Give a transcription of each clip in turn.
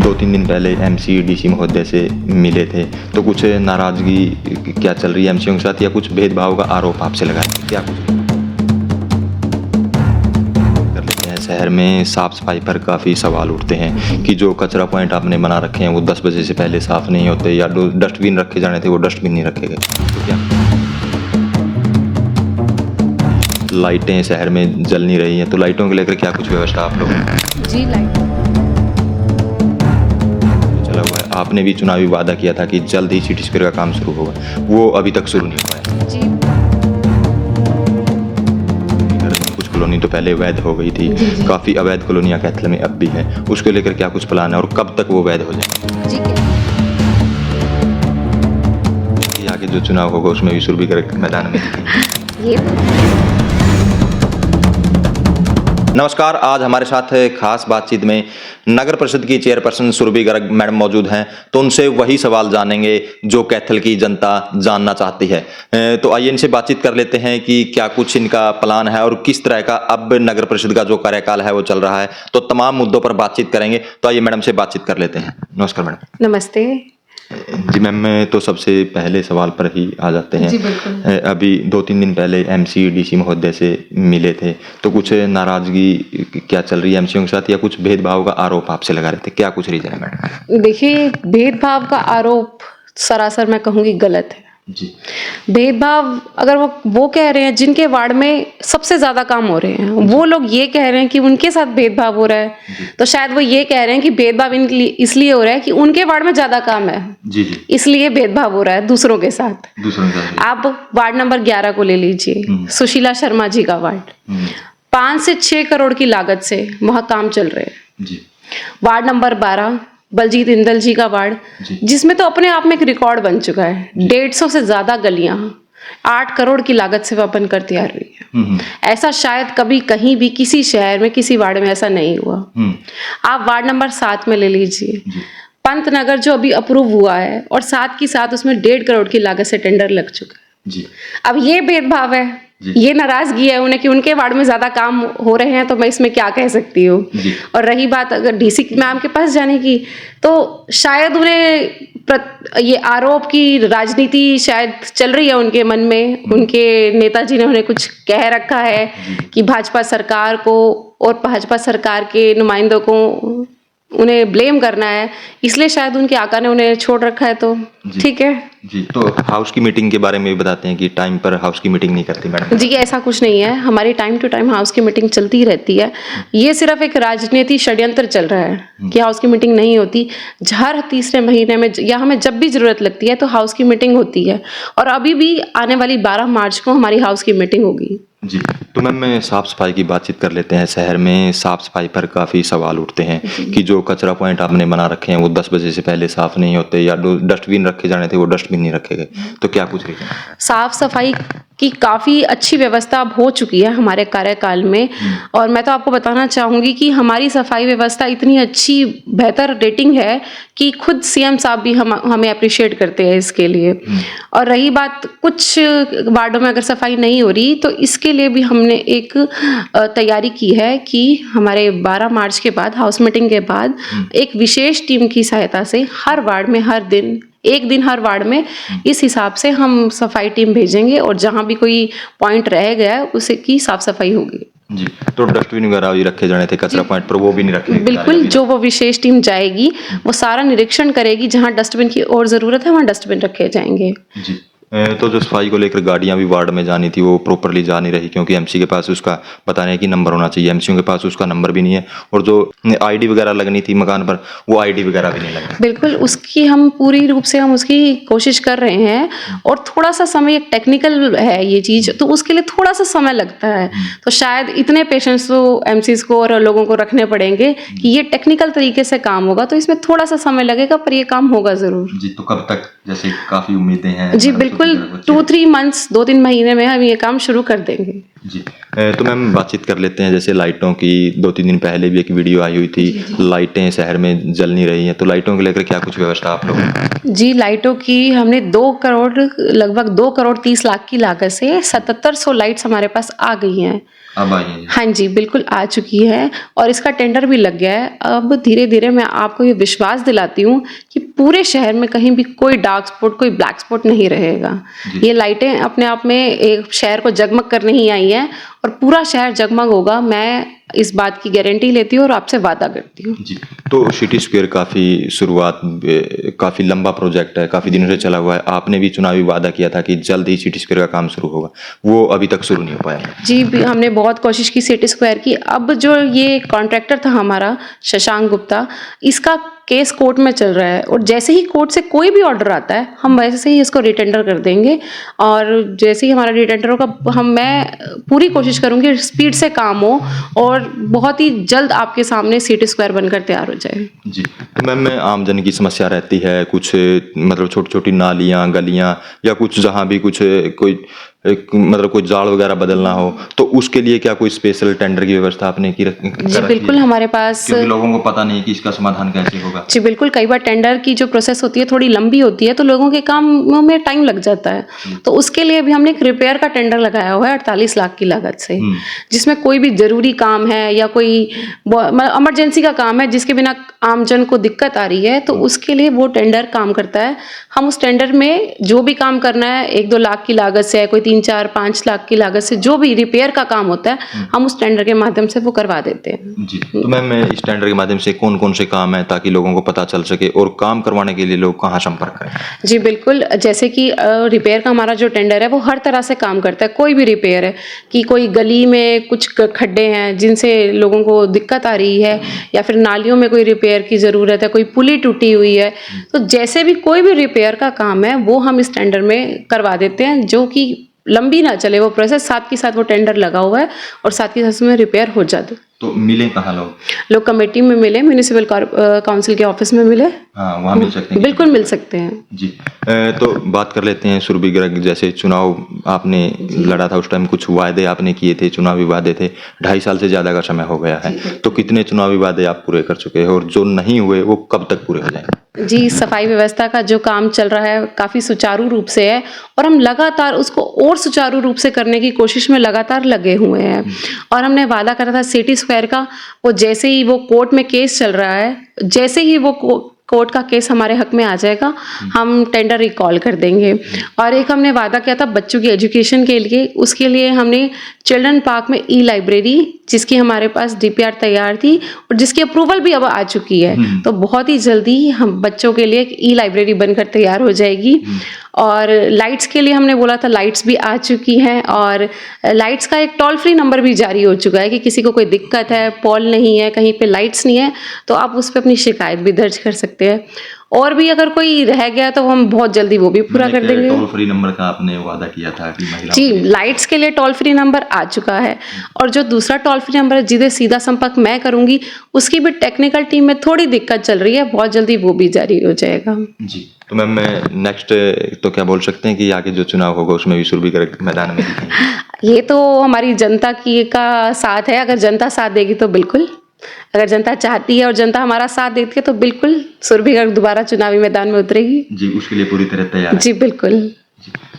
2-3 दिन पहले MC DC महोदय से मिले थे, तो कुछ नाराज़गी क्या चल रही है एमसीओं के साथ, या कुछ भेदभाव का आरोप आपसे लगा है? क्या कुछ कर लेते हैं? शहर में साफ सफाई पर काफ़ी सवाल उठते हैं कि जो कचरा पॉइंट आपने बना रखे हैं वो 10 बजे से पहले साफ़ नहीं होते, या डस्टबिन रखे जाने थे वो डस्टबिन नहीं रखे गए, तो क्या लाइटें शहर में जल नहीं रही हैं, तो लाइटों को लेकर क्या कुछ व्यवस्था आप लोगों ने? जी लाइट चला हुआ है। आपने भी चुनावी वादा किया था कि जल्द ही सिटी स्क्वायर का काम शुरू होगा, वो अभी तक शुरू नहीं हुआ है। जी कुछ कॉलोनी तो पहले वैध हो गई थी, काफ़ी अवैध कॉलोनियाँ कैथल में अब भी हैं, उसको लेकर क्या कुछ प्लान है और कब तक वो वैध हो जाए? जी कि आगे जो चुनाव होगा उसमें भी सुरभि कर मैदान में दिखेंगे। ये नमस्कार, आज हमारे साथ खास बातचीत में नगर परिषद की चेयरपर्सन सुरभि गर्ग मैडम मौजूद हैं, तो उनसे वही सवाल जानेंगे जो कैथल की जनता जानना चाहती है। तो आइए इनसे बातचीत कर लेते हैं कि क्या कुछ इनका प्लान है और किस तरह का अब नगर परिषद का जो कार्यकाल है वो चल रहा है, तो तमाम मुद्दों पर बातचीत करेंगे। तो आइए मैडम से बातचीत कर लेते हैं। नमस्कार मैडम। नमस्ते। जी मैम, तो सबसे पहले सवाल पर ही आ जाते हैं। जी बिल्कुल। अभी 2-3 दिन पहले एमसी डीसी महोदय से मिले थे, तो कुछ नाराज़गी क्या चल रही है एमसीओं के साथ, या कुछ भेदभाव का आरोप आपसे लगा रहे थे? क्या कुछ रीजन है मैडम? देखिए, भेदभाव का आरोप सरासर मैं कहूँगी गलत है। जी भेदभाव अगर वो कह रहे हैं जिनके वार्ड में सबसे ज्यादा काम हो रहे हैं, वो लोग ये कह रहे हैं कि उनके साथ भेदभाव हो रहा है, तो शायद वो ये कह रहे हैं कि भेदभाव इसलिए हो रहा है कि उनके वार्ड में ज्यादा काम है, जी जी, इसलिए भेदभाव हो रहा है दूसरों के साथ। दूसरों का। आप वार्ड नंबर 11 को ले लीजिए, सुशीला शर्मा जी का वार्ड, 5 से 6 करोड़ की लागत से वहाँ काम चल रहे हैं। जी वार्ड नंबर 12 बलजीत इंदल जी का वार्ड, जिसमें तो अपने आप में एक रिकॉर्ड बन चुका है, 150 से ज्यादा गलियां 8 करोड़ की लागत से ओपन कर तैयार हुई है। ऐसा शायद कभी कहीं भी किसी शहर में किसी वार्ड में ऐसा नहीं हुआ। आप वार्ड नंबर 7 में ले लीजिए, पंत नगर जो अभी अप्रूव हुआ है और साथ की साथ उसमें 1.5 करोड़ की लागत से टेंडर लग चुका है। जी, अब ये भेदभाव है, ये नाराजगी है उन्हें कि उनके वार्ड में ज्यादा काम हो रहे हैं, तो मैं इसमें क्या कह सकती हूँ। और रही बात अगर डीसी मैम के पास जाने की, तो शायद उन्हें ये आरोप की राजनीति शायद चल रही है उनके मन में, उनके नेताजी ने उन्हें कुछ कह रखा है कि भाजपा सरकार को और भाजपा सरकार के नुमाइंदों को उन्हें ब्लेम करना है, इसलिए शायद उनके आका ने उन्हें छोड़ रखा है। तो ठीक है जी। तो हाउस की मीटिंग के बारे में भी बताते हैं कि टाइम पर हाउस की मीटिंग नहीं करती मैडम? जी, ऐसा कुछ नहीं है, हमारी टाइम टू टाइम हाउस की मीटिंग चलती रहती है। ये सिर्फ एक राजनीति षड्यंत्र चल रहा है कि हाउस की मीटिंग नहीं होती। हर तीसरे महीने में या हमें जब भी जरूरत लगती है तो हाउस की मीटिंग होती है, और अभी भी आने वाली 12 मार्च को हमारी हाउस की मीटिंग होगी। जी, तो मैम मैं साफ़ सफाई की बातचीत कर लेते हैं। शहर में साफ़ सफाई पर काफ़ी सवाल उठते हैं कि जो कचरा पॉइंट आपने बना रखे हैं वो 10 बजे से पहले साफ़ नहीं होते, या डस्टबिन रखे जाने थे वो डस्टबिन नहीं रखे गए, तो क्या कुछ रीजन है? साफ सफाई की काफ़ी अच्छी व्यवस्था अब हो चुकी है हमारे कार्यकाल में, और मैं तो आपको बताना चाहूँगी कि हमारी सफाई व्यवस्था इतनी अच्छी बेहतर रेटिंग है कि खुद सीएम साहब भी हमें अप्रिशिएट करते हैं इसके लिए। और रही बात कुछ वार्डों में अगर सफाई नहीं हो रही, तो इसके लिए भी हमने एक तैयारी की है कि हमारे 12 मार्च के बाद हाउस मीटिंग के बाद एक विशेष टीम की सहायता से हर वार्ड में एक दिन हर वार्ड में इस हिसाब से हम सफाई टीम भेजेंगे, और जहां भी कोई पॉइंट रह गया है उसे की साफ सफाई होगी। जी, तो डस्टबिन वगैरह भी रखे जाने थे कचरा पॉइंट पर, वो भी नहीं रखे? बिल्कुल, जो वो विशेष टीम जाएगी वो सारा निरीक्षण करेगी, जहां डस्टबिन की और जरूरत है वहां डस्टबिन रखे जाएंगे। जी, तो जो सफाई को लेकर गाड़ियां भी वार्ड में जानी थी वो प्रॉपरली जा नहीं रही, क्योंकि एमसी के पास उसका पता नहीं कि नंबर होना चाहिए, एमसीओ के पास उसका नंबर भी नहीं है, और जो आईडी वगैरह लगनी थी मकान पर वो आईडी वगैरह भी नहीं लगी। बिल्कुल, उसकी हम पूरी रूप से हम उसकी कोशिश कर रहे हैं, और थोड़ा सा समय, एक टेक्निकल है ये चीज़, तो उसके लिए थोड़ा सा समय लगता है। तो शायद इतने पेशेंट्स तो एमसीज को और लोगों को रखने पड़ेंगे कि ये टेक्निकल तरीके से काम होगा, तो इसमें थोड़ा सा समय लगेगा, पर ये काम होगा ज़रूर। जी, तो कब तक, जैसे काफ़ी उम्मीदें हैं? जी बिल्कुल, बिल्कुल 2-3 मंथ्स 2-3 महीने में हम ये काम शुरू कर देंगे। जी। तो मैम बातचीत कर लेते हैं जैसे लाइटों की। 2-3 दिन पहले भी एक वीडियो आई हुई थी, लाइटें शहर में जल नहीं रही हैं, तो लाइटों को लेकर क्या कुछ व्यवस्था आप लोगों ने? जी, लाइटों की हमने 2 करोड़ लगभग 2 करोड़ 30 लाख की लागत से 7700 लाइट्स हमारे पास आ गई हैं। अब आई हैं? हाँ जी, बिल्कुल आ चुकी है और इसका टेंडर भी लग गया है। अब धीरे-धीरे मैं आपको ये विश्वास दिलाती हूँ कि पूरे शहर में कहीं भी कोई डार्क स्पॉट, कोई ब्लैक स्पॉट नहीं रहेगा। ये लाइटें अपने आप में एक शहर को जगमग करने ही आई हैं और पूरा शहर जगमग होगा। मैं इस बात की गारंटी लेती हूँ और आपसे वादा करती हूँ। जी। तो सिटी स्क्वायर काफ़ी लंबा प्रोजेक्ट है, काफ़ी दिनों से चला हुआ है। आपने भी चुनावी वादा किया था कि जल्द ही सिटी स्क्वायर का काम शुरू होगा, वो अभी तक शुरू नहीं हो पाया है। जी, हमने बहुत कोशिश की सिटी स्क्वायर की। अब जो ये कॉन्ट्रैक्टर था हमारा शशांक गुप्ता, इसका केस कोर्ट में चल रहा है और जैसे ही कोर्ट से कोई भी ऑर्डर आता है हम वैसे ही इसको रिटेंडर कर देंगे और जैसे ही हमारा रिटेंडर होगा मैं पूरी कोशिश करूंगी स्पीड से काम हो और बहुत ही जल्द आपके सामने सिटी स्क्वायर बनकर तैयार हो जाए। जी। तो मैम में आमजन की समस्या रहती है कुछ, मतलब छोटी छोटी नालियाँ गलियाँ या कुछ जहाँ भी कुछ कोई मतलब कोई जाड़ वगैरह बदलना हो, तो उसके लिए क्या कोई स्पेशल टेंडर की व्यवस्था आपने की जी बिल्कुल हमारे पास, क्योंकि लोगों को पता नहीं कि इसका समाधान कैसे होगा। जी बिल्कुल, कई बार टेंडर की जो प्रोसेस होती है थोड़ी लंबी होती है तो लोगों के कामों में टाइम लग जाता है। तो उसके लिए भी हमने एक रिपेयर का टेंडर लगाया हुआ है 48 लाख की लागत से, जिसमें कोई भी जरूरी काम है या कोई इमरजेंसी का काम है जिसके बिना आमजन को दिक्कत आ रही है तो उसके लिए वो टेंडर काम करता है। हम उस टेंडर में जो भी काम करना है 1-2 लाख की लागत से, कोई 3-4-5 लाख की लागत से जो भी रिपेयर का काम होता है हम उस टेंडर के माध्यम से वो करवा देते हैं। जी। तो मैम इस टेंडर के माध्यम से कौन कौन से काम है ताकि लोगों को पता चल सके और काम करवाने के लिए लोग कहाँ संपर्क करें? जी बिल्कुल, जैसे कि रिपेयर का हमारा जो टेंडर है वो हर तरह से काम करता है। कोई भी रिपेयर है कि कोई गली में कुछ खड्डे हैं जिनसे लोगों को दिक्कत आ रही है या फिर नालियों में कोई रिपेयर की ज़रूरत है, कोई पुली टूटी हुई है, तो जैसे भी कोई भी रिपेयर का काम है वो हम इस टेंडर में करवा देते हैं, जो कि लंबी ना चले वो प्रोसेस, साथ के साथ वो टेंडर लगा हुआ है और साथ के साथ उसमें रिपेयर हो जाते। तो मिले कहाँ लोग कमेटी में मिले, म्यूनिसिपल काउंसिल के ऑफिस में मिले। हाँ, वहाँ मिल सकते हैं। बिल्कुल मिल सकते हैं। जी। तो बात कर लेते हैं सुरभि गर्ग, जैसे चुनाव आपने लड़ा था उस टाइम कुछ वादे आपने किए थे, चुनावी वादे थे, 2.5 साल से ज़्यादा का समय हो गया है, तो कितने चुनावी वादे आप पूरे कर चुके हैं और जो नहीं हुए वो कब तक पूरे हो जाएंगे? जी, सफाई व्यवस्था का जो काम चल रहा है काफ़ी सुचारू रूप से है और हम लगातार उसको और सुचारू रूप से करने की कोशिश में लगातार लगे हुए हैं। और हमने वादा करा था सिटी स्क्वायर का, वो जैसे ही वो कोर्ट में केस चल रहा है, जैसे ही वो कोर्ट का केस हमारे हक में आ जाएगा हम टेंडर रिकॉल कर देंगे। और एक हमने वादा किया था बच्चों की एजुकेशन के लिए, उसके लिए हमने चिल्ड्रन पार्क में ई लाइब्रेरी, जिसकी हमारे पास डीपीआर तैयार थी और जिसकी अप्रूवल भी अब आ चुकी है, तो बहुत ही जल्दी हम बच्चों के लिए एक ई लाइब्रेरी बनकर तैयार हो जाएगी। और लाइट्स के लिए हमने बोला था, लाइट्स भी आ चुकी हैं और लाइट्स का एक टोल फ्री नंबर भी जारी हो चुका है कि किसी को कोई दिक्कत है, पोल नहीं है, कहीं पे लाइट्स नहीं है, तो आप उस पर अपनी शिकायत भी दर्ज कर सकते हैं। और भी अगर कोई रह गया तो हम बहुत जल्दी वो भी पूरा कर देंगे। टोल फ्री नंबर का आपने वादा किया था कि महिलाओं जी, लाइट्स के लिए टोल फ्री नंबर आ चुका है और जो दूसरा टोल फ्री नंबर है जिसे सीधा संपर्क मैं करूंगी, उसकी भी टेक्निकल टीम में थोड़ी दिक्कत चल रही है, बहुत जल्दी वो भी जारी हो जाएगा। जी। तो मैम नेक्स्ट तो क्या बोल सकते हैं कि आगे जो चुनाव होगा उसमें भी सुरभि गर्ग मैदान में दिखेंगे? ये तो हमारी जनता की का साथ है, अगर जनता साथ देगी तो बिल्कुल, अगर जनता चाहती है और जनता हमारा साथ देती है तो बिल्कुल सुरभि गर्ग दोबारा चुनावी मैदान में उतरेगी। जी, उसके लिए पूरी तरह तैयार है। जी बिल्कुल।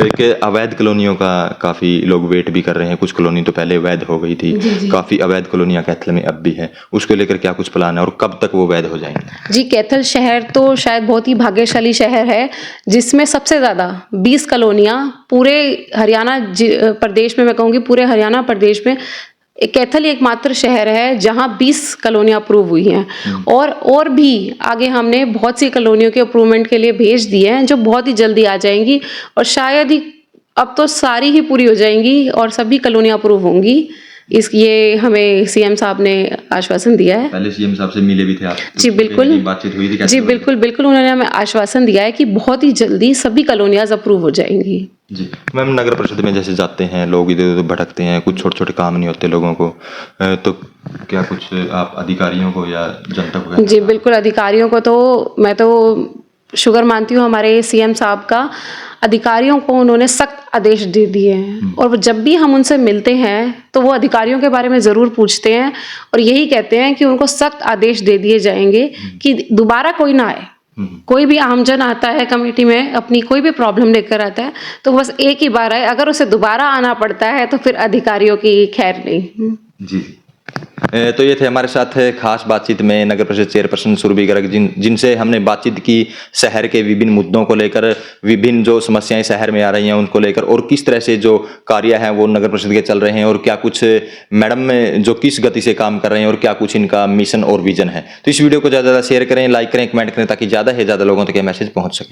एक अवैध कॉलोनियों का काफ़ी लोग वेट भी कर रहे हैं, कुछ कॉलोनी तो पहले वैध हो गई थी, काफ़ी अवैध कॉलोनियाँ कैथल में अब भी है, उसको लेकर क्या कुछ प्लान है और कब तक वो वैध हो जाएंगे? जी, कैथल शहर तो शायद बहुत ही भाग्यशाली शहर है जिसमें सबसे ज़्यादा 20 कॉलोनियाँ पूरे हरियाणा प्रदेश में, मैं कहूँगी पूरे हरियाणा प्रदेश में कैथल एकमात्र शहर है जहां 20 कॉलोनियां अप्रूव हुई हैं और भी आगे हमने बहुत सी कॉलोनियों के अप्रूवमेंट के लिए भेज दिए हैं जो बहुत ही जल्दी आ जाएंगी और शायद ही अब तो सारी ही पूरी हो जाएंगी और सभी कॉलोनियां अप्रूव होंगी। ये हमें सीएम साहब ने आश्वासन दिया है। पहले सीएम साहब से मिले भी थे आप? जी बिल्कुल, बातचीत हुई थी? जी बिल्कुल बिल्कुल, उन्होंने हमें आश्वासन दिया है कि बहुत ही जल्दी सभी कॉलोनियाज अप्रूव हो जाएंगी। जी मैम, नगर परिषद में जैसे जाते हैं लोग, इधर उधर भटकते हैं, कुछ छोटे छोटे काम नहीं होते लोगों को, तो क्या कुछ आप अधिकारियों को या जनता को? जी बिल्कुल, अधिकारियों को तो मैं तो शुगर मानती हूँ हमारे सीएम साहब का, अधिकारियों को उन्होंने सख्त आदेश दे दिए हैं और जब भी हम उनसे मिलते हैं तो वो अधिकारियों के बारे में ज़रूर पूछते हैं और यही कहते हैं कि उनको सख्त आदेश दे दिए जाएंगे कि दोबारा कोई ना आए। कोई भी आमजन आता है कमेटी में, अपनी कोई भी प्रॉब्लम लेकर आता है तो बस एक ही बार आए, अगर उसे दोबारा आना पड़ता है तो फिर अधिकारियों की खैर नहीं। जी। तो ये थे हमारे साथ खास बातचीत में नगर परिषद चेयरपर्सन सुरभि गर्ग, जिनसे हमने बातचीत की शहर के विभिन्न मुद्दों को लेकर, विभिन्न जो समस्याएं शहर में आ रही हैं उनको लेकर, और किस तरह से जो कार्य हैं वो नगर परिषद के चल रहे हैं, और क्या कुछ मैडम में जो किस गति से काम कर रहे हैं और क्या कुछ इनका मिशन और विजन है। तो इस वीडियो को ज़्यादा से ज़्यादा शेयर करें, लाइक करें, कमेंट करें, ताकि ज़्यादा से ज़्यादा लोगों तक ये मैसेज पहुँच सके।